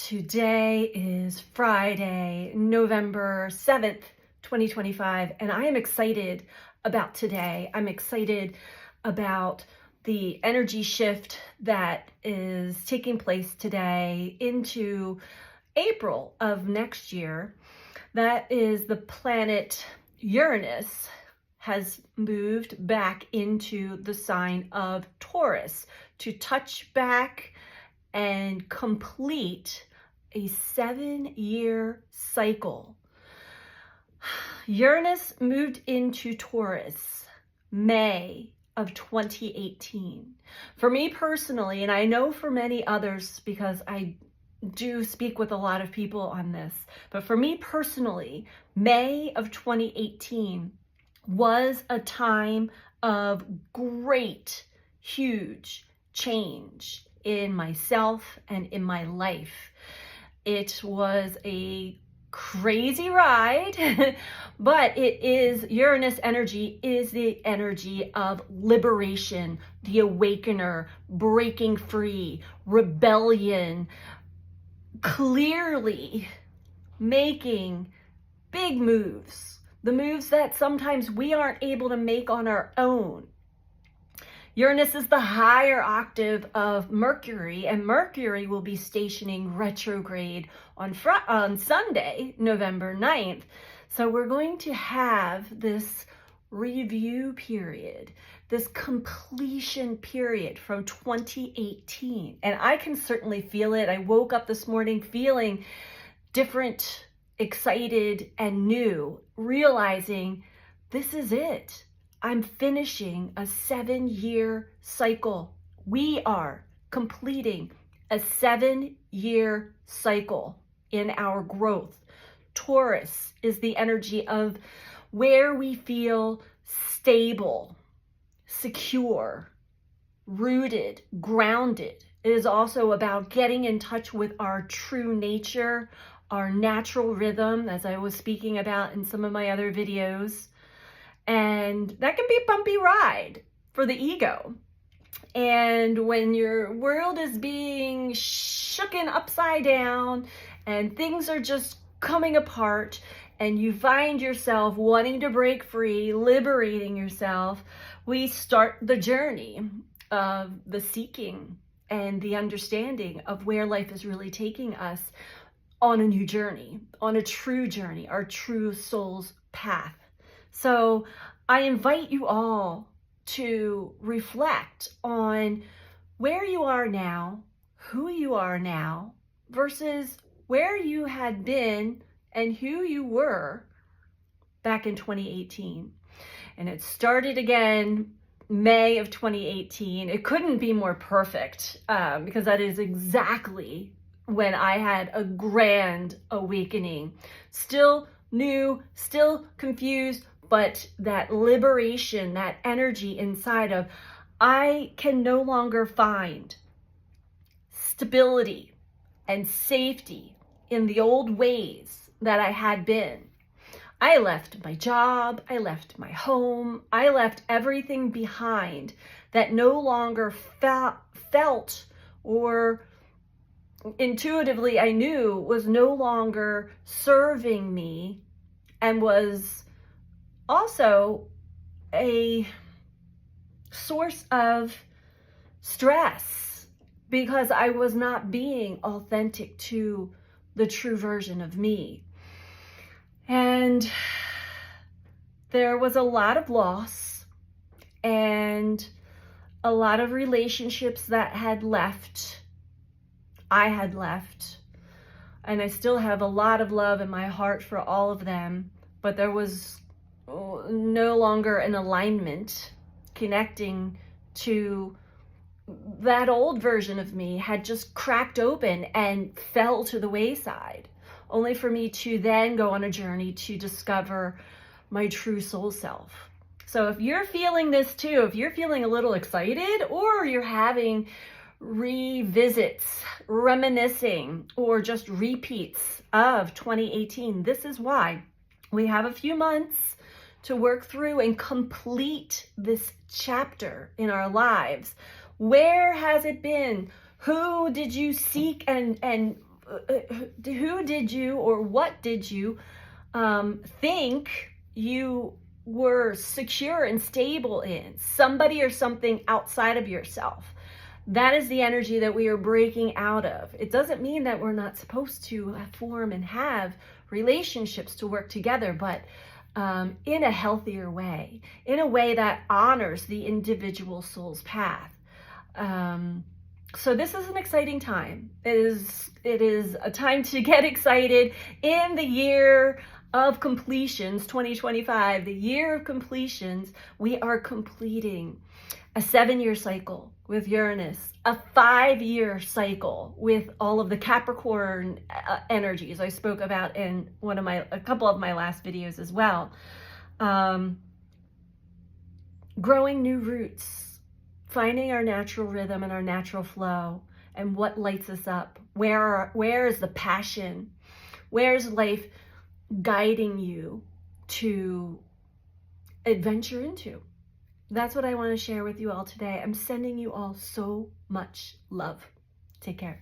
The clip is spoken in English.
Today is Friday, November 7th, 2025, and I am excited about today. I'm excited about the energy shift that is taking place today into April of next year. That is the planet Uranus has moved back into the sign of Taurus to touch back and complete a 7-year cycle. Uranus moved into Taurus May of 2018. For me personally, and I know for many others because I do speak with a lot of people on this, but for me personally, May of 2018 was a time of great, huge change in myself and in my life. It was a crazy ride, but Uranus energy is the energy of liberation, the awakener, breaking free, rebellion, clearly making big moves, the moves that sometimes we aren't able to make on our own. Uranus is the higher octave of Mercury, and Mercury will be stationing retrograde on Sunday, November 9th. So we're going to have this review period, this completion period from 2018. And I can certainly feel it. I woke up this morning feeling different, excited, and new, realizing this is it. I'm finishing a 7-year cycle. We are completing a 7-year cycle in our growth. Taurus is the energy of where we feel stable, secure, rooted, grounded. It is also about getting in touch with our true nature, our natural rhythm, as I was speaking about in some of my other videos. And that can be a bumpy ride for the ego. And when your world is being shooken upside down and things are just coming apart and you find yourself wanting to break free, liberating yourself, we start the journey of the seeking and the understanding of where life is really taking us on a new journey, on a true journey, our true soul's path. So I invite you all to reflect on where you are now, who you are now, versus where you had been and who you were back in 2018. And it started again May of 2018. It couldn't be more perfect because that is exactly when I had a grand awakening. Still new, still confused, but that liberation, that energy inside of, I can no longer find stability and safety in the old ways that I had been. I left my job, I left my home, I left everything behind that no longer felt or intuitively I knew was no longer serving me and was also a source of stress because I was not being authentic to the true version of me. And there was a lot of loss and a lot of relationships that had left. I had left, and I still have a lot of love in my heart for all of them, but there was no longer an alignment connecting to that old version of me had just cracked open and fell to the wayside, only for me to then go on a journey to discover my true soul self. So if you're feeling this too, if you're feeling a little excited or you're having revisits, reminiscing, or just repeats of 2018, this is why we have a few months to work through and complete this chapter in our lives. Where has it been? Who did you seek and who did you or what did you think you were secure and stable in? Somebody or something outside of yourself. That is the energy that we are breaking out of. It doesn't mean that we're not supposed to form and have relationships to work together, but in a healthier way, in a way that honors the individual soul's path. So this is an exciting time. It is a time to get excited in the year of completions, 2025, the year of completions. We are completing a 7-year cycle with Uranus, a 5-year cycle with all of the Capricorn energies I spoke about in a couple of my last videos as well. Growing new roots, finding our natural rhythm and our natural flow, and what lights us up. Where is the passion? Where's life guiding you to adventure into? That's what I want to share with you all today. I'm sending you all so much love. Take care.